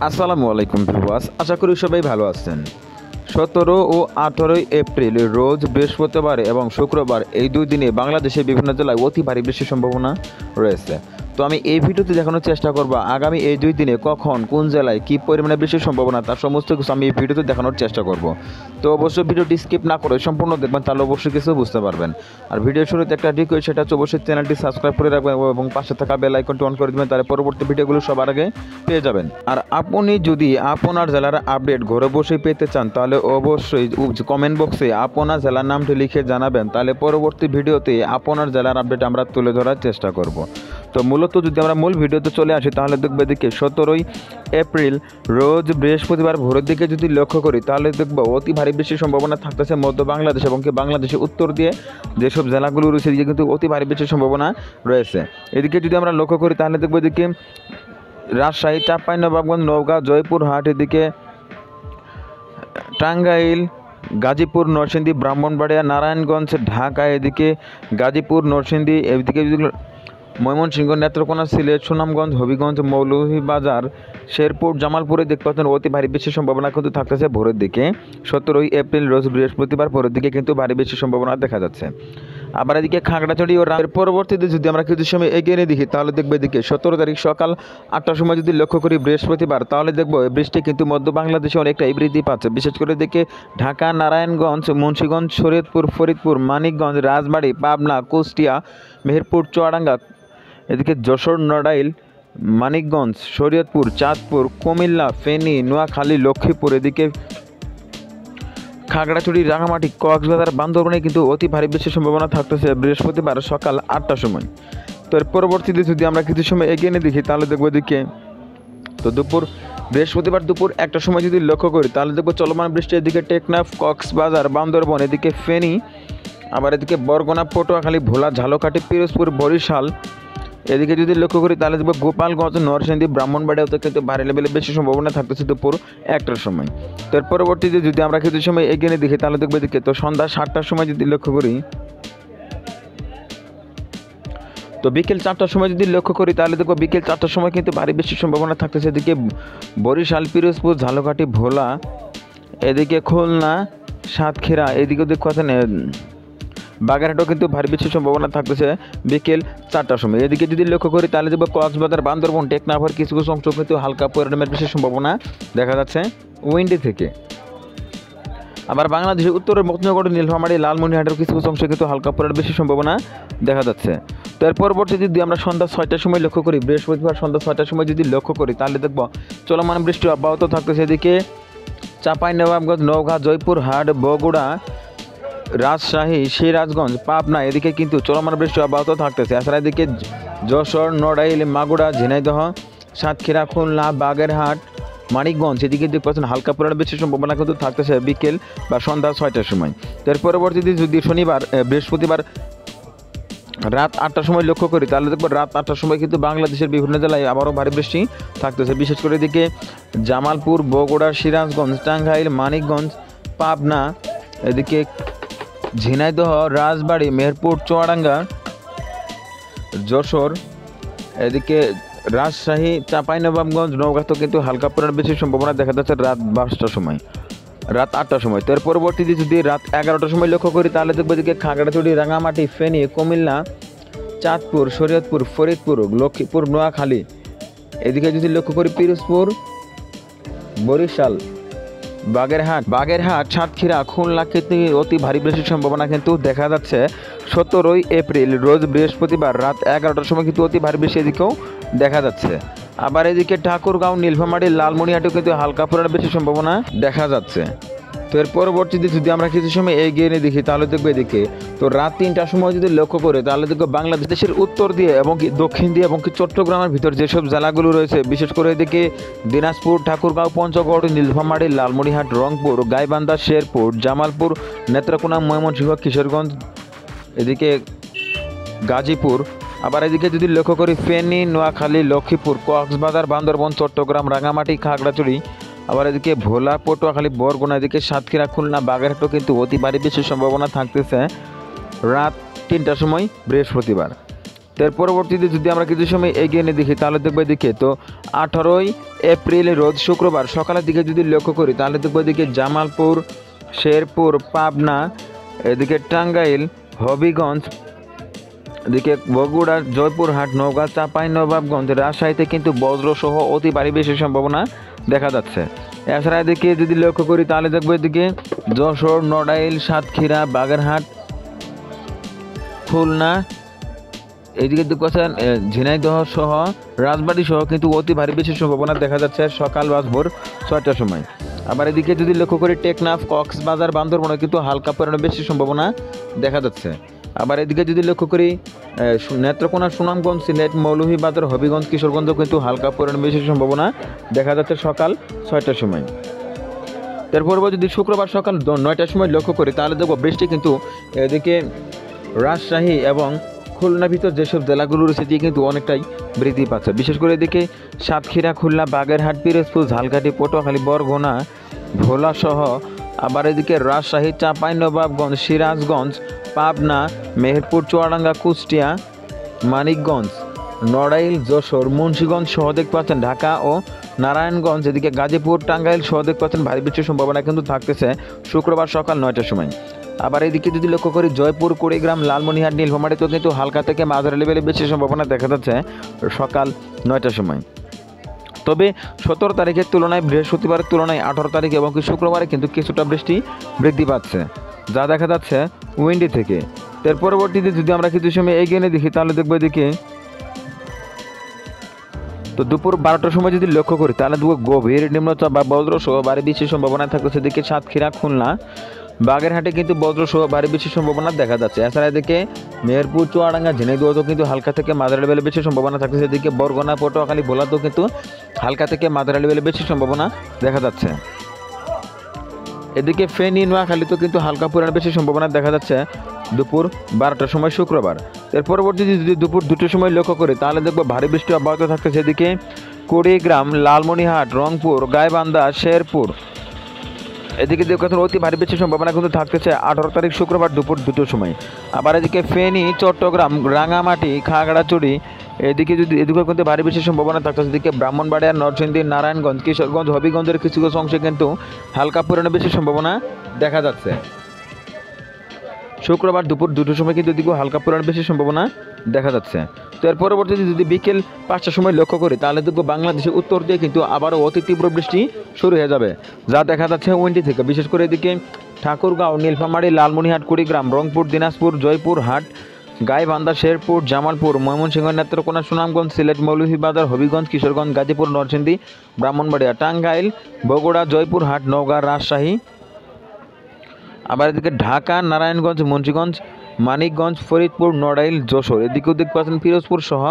আসসালামু আলাইকুম ভিউয়ার্স, আশা করি সবাই ভালো আছেন। 17 ও 18 এপ্রিল রোজ বৃহস্পতিবার এবং শুক্রবার এই দুই দিনে বাংলাদেশের বিভিন্ন জেলায় অতি ভারী বৃষ্টির সম্ভাবনা রয়েছে। তো আমি এই ভিডিওতে দেখানোর চেষ্টা করব আগামী এই দুই দিনে কখন কোন জেলায় কী পরিমাণে বৃষ্টির সম্ভাবনা তার সমস্ত কিছু আমি এই ভিডিওতে দেখানোর চেষ্টা করব। তো অবশ্যই ভিডিওটি স্কিপ না করে সম্পূর্ণ দেখবেন, তাহলে অবশ্যই কিছু বুঝতে পারবেন। আর ভিডিওর শুরুতে একটা রিকোয়েস্ট, সেটা হচ্ছে অবশ্যই চ্যানেলটি সাবস্ক্রাইব করে রাখবেন এবং পাশে থাকা বেল আইকনটি অন করে দেবেন, তাহলে পরবর্তী ভিডিওগুলো সবার আগে পেয়ে যাবেন। আর আপনি যদি আপনার জেলার আপডেট ঘরে বসেই পেতে চান তাহলে অবশ্যই কমেন্ট বক্সে আপনার জেলার নামটি লিখে জানাবেন, তাহলে পরবর্তী ভিডিওতে আপনার জেলার আপডেট আমরা তুলে ধরার চেষ্টা করব। তো মূলত যদি আমরা মূল ভিডিওতে চলে আসি তাহলে দেখবো এদিকে 17 এপ্রিল রোজ বৃহস্পতিবার ভোরের দিকে যদি লক্ষ্য করি তাহলে দেখবো অতি ভারী বৃষ্টির সম্ভাবনা থাকতেছে মধ্য বাংলাদেশ এবং কি বাংলাদেশের উত্তর দিয়ে যেসব জেলাগুলো রয়েছে এদিকে কিন্তু অতি ভারী বৃষ্টির সম্ভাবনা রয়েছে। এদিকে যদি আমরা লক্ষ্য করি তাহলে দেখবো এদিকে রাজশাহী, চাঁপাইনবাবগঞ্জ, নওগাঁ, জয়পুরহাট, এদিকে টাঙ্গাইল, গাজীপুর, নরসিংদী, ব্রাহ্মণবাড়িয়া, নারায়ণগঞ্জ, ঢাকা, এদিকে গাজীপুর, নরসিংদী, এদিকে যদি ময়মনসিংহ, নেত্রকোনা, সিলেট, সুনামগঞ্জ, হবিগঞ্জ, মৌলভীবাজার, শেরপুর, জামালপুরে দেখতে পাচ্ছেন অতি ভারী বৃষ্টির সম্ভাবনা কিন্তু থাকতেছে ভোরের দিকে। 17 এপ্রিল রোজ বৃহস্পতিবার ভোরের দিকে কিন্তু ভারী বৃষ্টির সম্ভাবনা দেখা যাচ্ছে। আবার এদিকে খাগড়াছড়ি ও রাতের পরবর্তীতে যদি আমরা কিছু সময় এগিয়ে নিয়ে দেখি তাহলে দেখবো এদিকে 17 তারিখ সকাল 8টার সময় যদি লক্ষ্য করি বৃহস্পতিবার, তাহলে দেখবো বৃষ্টি কিন্তু মধ্য বাংলাদেশে অনেকটাই বৃদ্ধি পাচ্ছে। বিশেষ করে দেখে ঢাকা, নারায়ণগঞ্জ, মুন্সিগঞ্জ, শরীয়তপুর, ফরিদপুর, মানিকগঞ্জ, রাজবাড়ী, পাবনা, কুষ্টিয়া, মেহেরপুর, চুয়াডাঙ্গা, এদিকে যশোর, নড়াইল, মানিকগঞ্জ, শরীয়তপুর, চাঁদপুর, কুমিল্লা, ফেনী, নোয়াখালী, লক্ষ্মীপুর, এদিকে খাগড়াছড়ি, রাঙামাটি, কক্সবাজার, বান্দরবানে কিন্তু অতি ভারী বৃষ্টির সম্ভাবনা থাকতেছে বৃহস্পতিবার সকাল 8টার সময়। তো এর পরবর্তীতে যদি আমরা কিছু সময় এগিয়ে নিয়ে দেখি তাহলে দেখবো এদিকে বৃহস্পতিবার দুপুর 1টার সময় যদি লক্ষ্য করি তাহলে দেখবো চলমান বৃষ্টি এদিকে টেকনাফ, কক্সবাজার, বান্দরবান, এদিকে ফেনী, আবার এদিকে বরগুনা, পটুয়াখালী, ভোলা, ঝালকাঠি, পিরোজপুর, বরিশাল, এদিকে যদি লক্ষ্য করি তাহলে দেখবো গোপালগঞ্জ, নরসিংদী, ব্রাহ্মণবাড়িয়াতে কিন্তু ভারী লেভেলে বেশি সম্ভাবনা থাকতেছে দুপুর 1টার সময়। তো এর পরবর্তীতে যদি আমরা কিছু সময় এগিয়ে দেখি তাহলে দেখবো এদিকে তো সন্ধ্যা 7টার সময় যদি লক্ষ্য করি, তো বিকেল 4টার সময় যদি লক্ষ্য করি তাহলে দেখবো বিকেল 4টার সময় কিন্তু ভারী বৃষ্টির সম্ভাবনা থাকতেছে এদিকে বরিশাল, পিরোজপুর, ঝালকাঠি, ভোলা, এদিকে খুলনা, সাতক্ষীরা, এদিকেও দেখতে পাচ্ছেন বাগেরহাটও কিন্তু ভারী বৃষ্টির সম্ভাবনা থাকতেছে বিকেল 4টার সময়। এদিকে যদি লক্ষ্য করি তাহলে দেখবো কক্সবাজার, বান্দরবান, টেকনাফের কিছু কিছু অংশ কিন্তু হালকা পরিমাণের বৃষ্টির সম্ভাবনা দেখা যাচ্ছে উইন্ডি থেকে। আবার বাংলাদেশের উত্তরের মতনগর, নীলফামারী, লালমনিরহাটের কিছু কিছু অংশে কিন্তু হালকা পরিমাণের বেশি সম্ভাবনা দেখা যাচ্ছে। তো এর পরবর্তী যদি আমরা সন্ধ্যা 6টার সময় লক্ষ্য করি, বৃহস্পতিবার সন্ধ্যা 6টার সময় যদি লক্ষ্য করি তাহলে দেখবো চলমান বৃষ্টি অব্যাহত থাকতেছে এদিকে চাঁপাইনবাবগঞ্জ, নওগাঁ, জয়পুরহাট, বগুড়া, রাজশাহী, সিরাজগঞ্জ, পাবনা, এদিকে কিন্তু চলমান বৃষ্টি অব্যাহত থাকতেছে। এছাড়া এদিকে যশোর, নড়াইল, মাগুরা, ঝিনাইদহ, সাতক্ষীরা, খুলনা, বাগেরহাট, মানিকগঞ্জ, এদিকে দেখতে পাচ্ছেন হালকা পরিমাণে বৃষ্টির সম্ভাবনা কিন্তু থাকতেছে বিকেল বা সন্ধ্যা 6টার সময়। এর পরবর্তীতে যদি বৃহস্পতিবার রাত 8টার সময় লক্ষ্য করি তাহলে দেখবো রাত 8টার সময় কিন্তু বাংলাদেশের বিভিন্ন জেলায় আবারও ভারী বৃষ্টি থাকতেছে। বিশেষ করে এদিকে জামালপুর, বগুড়া, সিরাজগঞ্জ, টাঙ্গাইল, মানিকগঞ্জ, পাবনা, এদিকে ঝিনাইদহ, রাজবাড়ী, মেহেরপুর, চুয়াডাঙ্গা, যশোর, এদিকে রাজশাহী, চাঁপাইনবাবগঞ্জ, নওগাঁতেও কিন্তু হালকা পরিমাণ বেশি সম্ভাবনা দেখা যাচ্ছে রাত 8টার সময়। তো এর পরবর্তীতে যদি রাত 11টার সময় লক্ষ্য করি তাহলে দেখবো এদিকে খাগড়াছড়ি, রাঙামাটি, ফেনী, কুমিল্লা, চাঁদপুর, শরীয়তপুর, ফরিদপুর, লক্ষ্মীপুর, নোয়াখালী, এদিকে যদি লক্ষ্য করি পিরোজপুর, বরিশাল, বাগেরহাট, সাতক্ষীরা, খুলনা ক্ষেত্রে অতি ভারী বৃষ্টির সম্ভাবনা কিন্তু দেখা যাচ্ছে 17 এপ্রিল রোজ বৃহস্পতিবার রাত 11টার সময় কিন্তু অতি ভারী বৃষ্টি এদিকেও দেখা যাচ্ছে। আবার এদিকে ঠাকুরগাঁও, নীলফামারী, লালমনিরহাটেও কিন্তু হালকা পরিমাণে বেশি সম্ভাবনা দেখা যাচ্ছে। তো এর পরবর্তীতে যদি আমরা কিছু সময় এগিয়ে নিয়ে দেখি তাহলে দেখবো এদিকে তো রাত 3টার সময় যদি লক্ষ্য করে তাহলে দেখবো বাংলাদেশের উত্তর দিয়ে এবং কি দক্ষিণ দিয়ে এবং কি চট্টগ্রামের ভিতর যেসব জেলাগুলো রয়েছে বিশেষ করে এদিকে দিনাজপুর, ঠাকুরগাঁও, পঞ্চগড়, নীলফামারী, লালমনিরহাট, রংপুর, গাইবান্ধা, শেরপুর, জামালপুর, নেত্রকোনা, ময়মনসিংহ, কিশোরগঞ্জ, এদিকে গাজীপুর, আবার এদিকে যদি লক্ষ্য করি ফেনী, নোয়াখালী, লক্ষ্মীপুর, কক্সবাজার, বান্দরবান, চট্টগ্রাম, রাঙামাটি, খাগড়াছড়ি, আবার এদিকে ভোলা, পটুয়াখালী, বরগুনা, এদিকে সাতক্ষীরা, খুলনা, বাগেরহাটও কিন্তু অতি ভারী বৃষ্টির সম্ভাবনা থাকতেছে রাত 3টার সময় বৃহস্পতিবার। এর পরবর্তীতে যদি আমরা কিছু সময় এগিয়ে নিয়ে দেখি তাহলে দেখবো এদিকে তো 18ই এপ্রিল রোজ শুক্রবার সকালের দিকে যদি লক্ষ্য করি তাহলে দেখবো এদিকে জামালপুর, শেরপুর, পাবনা, এদিকে টাঙ্গাইল, হবিগঞ্জ, এদিকে বগুড়া, জয়পুরহাট, নওগাঁ, চাঁপাইনবাবগঞ্জ, রাজশাহীতে কিন্তু বজ্রসহ অতি ভারী বৃষ্টির সম্ভাবনা দেখা যাচ্ছে। এছাড়া এদিকে যদি লক্ষ্য করি তাহলে দেখবো এদিকে যশোর, নড়াইল, সাতক্ষীরা, বাগেরহাট, খুলনা, এইদিকে দেখছেন ঝিনাইদহ সহ রাজবাড়ী সহ কিন্তু অতি ভারী বৃষ্টির সম্ভাবনা দেখা যাচ্ছে সকাল বা ভোর 6টার সময়। আবার এদিকে যদি লক্ষ্য করি টেকনাফ, কক্সবাজার, বান্দরবনে কিন্তু হালকা পরিমাণে বৃষ্টির সম্ভাবনা দেখা যাচ্ছে। আবার এদিকে যদি লক্ষ্য করি নেত্রকোনা, সুনামগঞ্জ, সিলেট, মৌলভীবাজার, হবিগঞ্জ, কিশোরগঞ্জ কিন্তু হালকা পরিমাণে বৃষ্টির সম্ভাবনা দেখা যাচ্ছে সকাল 6টার সময়। তারপর যদি শুক্রবার সকাল 9টার সময় লক্ষ্য করি তাহলে দেখব বৃষ্টি কিন্তু এদিকে রাজশাহী এবং খুলনার ভিতর যেসব জেলাগুলো রয়েছে দিয়ে কিন্তু অনেকটাই বৃদ্ধি পাচ্ছে। বিশেষ করে এদিকে সাতক্ষীরা, খুলনা, বাগেরহাট, পিরোজপুর, ঝালকাঠি, পটুয়াখালী, বরগুনা, ভোলা সহ আবার এদিকে রাজশাহী, চাঁপাইনবাবগঞ্জ, সিরাজগঞ্জ, পাবনা, মেহেরপুর, চুয়াডাঙ্গা, কুষ্টিয়া, মানিকগঞ্জ, নড়াইল, যশোর, মুন্সিগঞ্জ সহ দেখতে পাচ্ছেন ঢাকা ও নারায়ণগঞ্জ, এদিকে গাজীপুর, টাঙ্গাইল সহ দেখতে পাচ্ছেন ভারী বৃষ্টির সম্ভাবনা কিন্তু থাকতেছে শুক্রবার সকাল 9টার সময়। আবার এদিকে যদি লক্ষ্য করি জয়পুর, কুড়িগ্রাম, লালমনিরহাট, নীলফামারীতেও কিন্তু হালকা থেকে মাঝারি লেভেলে বৃষ্টির সম্ভাবনা দেখা যাচ্ছে সকাল 9টার সময়। তবে 17 তারিখের তুলনায় বৃহস্পতিবারের তুলনায় 18 তারিখ এবং শুক্রবারে কিন্তু কিছুটা বৃষ্টি বৃদ্ধি পাচ্ছে যা দেখা যাচ্ছে উইন্ডি থেকে। এর পরবর্তীতে যদি আমরা কিছু সময় এগিয়ে নিয়ে দেখি তাহলে দেখবো এদিকে তো দুপুর 12টার সময় যদি লক্ষ্য করি তাহলে দেখবো গভীর নিম্নচাপ বা বজ্রসহ ভারী বৃষ্টির সম্ভাবনা থাকছে এদিকে সাতক্ষীরা, খুলনা, বাগেরহাটে কিন্তু বজ্রসহ ভারী বৃষ্টির সম্ভাবনা দেখা যাচ্ছে। এছাড়া এদিকে মেহেরপুর, চুয়াডাঙ্গা, ঝিনাইদহতেও কিন্তু হালকা থেকে মাঝারি লেভেলে বৃষ্টির সম্ভাবনা থাকছে এদিকে বরগুনা, পটুয়াখালী, ভোলাতেও কিন্তু হালকা থেকে মাঝারি লেভেলে বৃষ্টির সম্ভাবনা দেখা যাচ্ছে। এদিকে ফেনী, নোয়াখালীতেও কিন্তু হালকা পরিমাণে বৃষ্টির সম্ভাবনা দেখা যাচ্ছে দুপুর 12টার সময় শুক্রবার। এর পরবর্তীতে যদি দুপুর 2টার সময় লক্ষ্য করি তাহলে দেখবো ভারী বৃষ্টি অব্যাহত থাকতেছে এদিকে কুড়িগ্রাম, লালমনিরহাট, রংপুর, গাইবান্ধা, শেরপুর, এদিকে দেখুন অতি ভারী বৃষ্টির সম্ভাবনা কিন্তু থাকতেছে 18 তারিখ শুক্রবার দুপুর 2টার সময়। আবার এদিকে ফেনী, চট্টগ্রাম, রাঙামাটি, খাগড়াছড়ি এদিকে কিন্তু ভারী বৃষ্টির সম্ভাবনা থাকতেছে এদিকে ব্রাহ্মণবাড়িয়া, নরসিংদী, নারায়ণগঞ্জ, কিশোরগঞ্জ, হবিগঞ্জের কিছু কিছু অংশে কিন্তু হালকা পরিমাণে বৃষ্টির সম্ভাবনা দেখা যাচ্ছে শুক্রবার দুপুর 2টার সময় কিন্তু এদিকেও হালকা পরিমাণে বৃষ্টির সম্ভাবনা দেখা যাচ্ছে। তো এর পরবর্তীতে যদি বিকেল 5টার সময় লক্ষ্য করি তাহলে দেখবো বাংলাদেশের উত্তর দিয়ে কিন্তু আবারও অতি তীব্র বৃষ্টি শুরু হয়ে যাবে যা দেখা যাচ্ছে উইন্ডি থেকে। বিশেষ করে এদিকে ঠাকুরগাঁও, নীলফামারী, লালমনিরহাট, কুড়িগ্রাম, রংপুর, দিনাজপুর, জয়পুরহাট, গাইবান্ধা, শেরপুর, জামালপুর, ময়মনসিংহ, নেত্রকোনা, সুনামগঞ্জ, সিলেট, মৌলভীবাজার, হবিগঞ্জ, কিশোরগঞ্জ, গাজীপুর, নরসিংদী, ব্রাহ্মণবাড়িয়া, টাঙ্গাইল, বগুড়া, জয়পুরহাট, নওগাঁ, রাজশাহী, আবার এদিকে ঢাকা, নারায়ণগঞ্জ, মুন্সিগঞ্জ, মানিকগঞ্জ, ফরিদপুর, নড়াইল, যশোর, এদিকেও দেখতে পাচ্ছেন পিরোজপুর সহ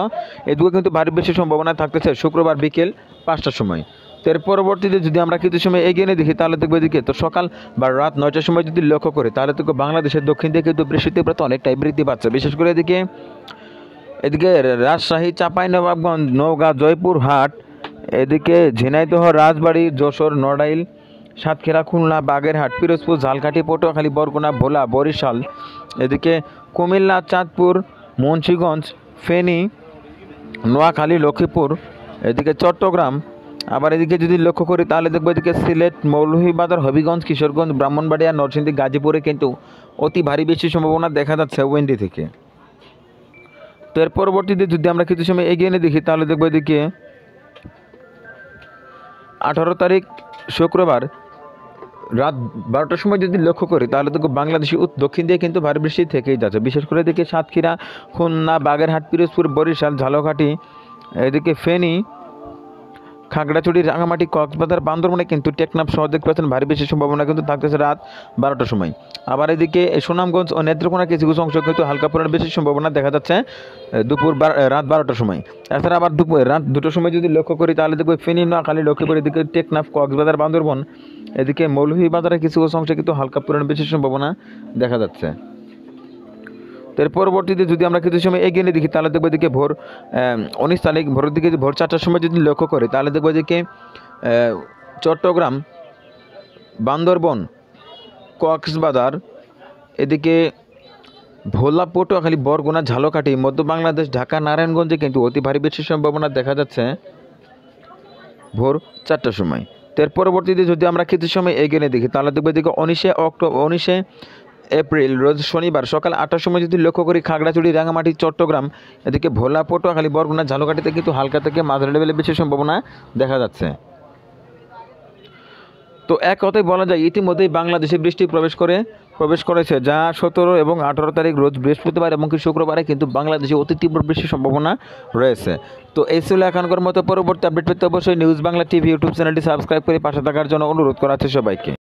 এদিকেও কিন্তু ভারী বৃষ্টির সম্ভাবনা থাকতেছে শুক্রবার বিকেল 5টার সময়। তো এর পরবর্তীতে যদি আমরা কিছু সময় এগিয়ে নিয়ে দেখি তাহলে দেখবো এদিকে তো সকাল বা রাত 9টার সময় যদি লক্ষ্য করি তাহলে দেখবো বাংলাদেশের দক্ষিণ দিকে কিন্তু বৃষ্টির তীব্রতা অনেকটাই বৃদ্ধি পাচ্ছে। বিশেষ করে এদিকে রাজশাহী, চাঁপাইনবাবগঞ্জ, নওগাঁ, জয়পুরহাট, এদিকে ঝিনাইদহ, রাজবাড়ী, যশোর, নড়াইল, সাতক্ষীরা, খুলনা, বাগেরহাট, পিরোজপুর, ঝালকাঠি, পটুয়াখালী, বরগুনা, ভোলা, বরিশাল, এদিকে কুমিল্লা, চাঁদপুর, মুন্সিগঞ্জ, ফেনী, নোয়াখালী, লক্ষ্মীপুর, এদিকে চট্টগ্রাম, আবার এদিকে যদি লক্ষ্য করি তাহলে দেখবো এদিকে সিলেট, মৌলভীবাজার, হবিগঞ্জ, কিশোরগঞ্জ, ব্রাহ্মণবাড়িয়া, নরসিংদী, গাজীপুরে কিন্তু অতি ভারী বৃষ্টির সম্ভাবনা দেখা যাচ্ছে উইন্ডি থেকে। তো এর পরবর্তীতে যদি আমরা কিছু সময় এগিয়ে নিয়ে দেখি তাহলে দেখবো এদিকে 18 তারিখ শুক্রবার রাত 12টার সময় যদি লক্ষ্য করি তাহলে দেখো বাংলাদেশের দক্ষিণ দিয়ে কিন্তু ভারী বৃষ্টি থেকেই যাচ্ছে। বিশেষ করে এদিকে সাতক্ষীরা, খুলনা, বাগেরহাট, পিরোজপুর, বরিশাল, ঝালকাঠি, এদিকে ফেনী, খাগড়াছড়ি, রাঙামাটি, কক্সবাজার, বান্দরবনে কিন্তু টেকনাফ সহ দেখতে পাচ্ছেন ভারী বৃষ্টির সম্ভাবনা কিন্তু থাকতেছে রাত 12টার সময়। আবার এদিকে সুনামগঞ্জ ও নেত্রকোনার কিছু কিছু অংশ কিন্তু হালকা পরিমাণে বৃষ্টির সম্ভাবনা দেখা যাচ্ছে রাত 12টার সময়। এছাড়া আবার রাত 2টার সময় যদি লক্ষ্য করি তাহলে দেখবো ফেনী, নোয়াখালী, লক্ষ্মীপুর, এদিকে টেকনাফ, কক্সবাজার, বান্দরবন, এদিকে মৌলভীবাজারের কিছু কিছু অংশে কিন্তু হালকা পরিমাণে বৃষ্টির সম্ভাবনা দেখা যাচ্ছে। এর পরবর্তীতে যদি আমরা কিছু সময় এগিয়ে নিয়ে দেখি তাহলে দেখবো এদিকে 19 তারিখ ভোরের দিকে ভোর 4টার সময় যদি লক্ষ্য করি তাহলে দেখবো এদিকে চট্টগ্রাম, বান্দরবন, কক্সবাজার, এদিকে ভোলা, পটুয়াখালী, বরগুনা, ঝালকাঠি, মধ্য বাংলাদেশ, ঢাকা, নারায়ণগঞ্জে কিন্তু অতি ভারী বৃষ্টির সম্ভাবনা দেখা যাচ্ছে ভোর 4টার সময়। তো এর পরবর্তীতে যদি আমরা কিছু সময় এগিয়ে নিয়ে দেখি তাহলে দেখবো এদিকে 19 এপ্রিল রোজ শনিবার সকাল 8টার সময় যদি লক্ষ্য করি খাগড়াছড়ি, রাঙামাটি, চট্টগ্রাম, এদিকে ভোলা, পটুয়াখালী, বরগুনা, ঝালকাঠিতে কিন্তু হালকা থেকে মাঝারি লেভেলের বৃষ্টির সম্ভাবনা দেখা যাচ্ছে। তো এক কথায় বলা যায় ইতিমধ্যেই বাংলাদেশে বৃষ্টি প্রবেশ করেছে, যা 17 এবং 18 তারিখ রোজ বৃহস্পতিবার এবং কি শুক্রবারে কিন্তু বাংলাদেশে অতি তীব্র বৃষ্টির সম্ভাবনা রয়েছে। তো এই ছিল এখনকার মতো। পরবর্তী আপডেট পেতে অবশ্যই নিউজ বাংলা টিভি ইউটিউব চ্যানেলটি সাবস্ক্রাইব করে পাশে থাকার জন্য অনুরোধ করা হচ্ছে সবাইকে।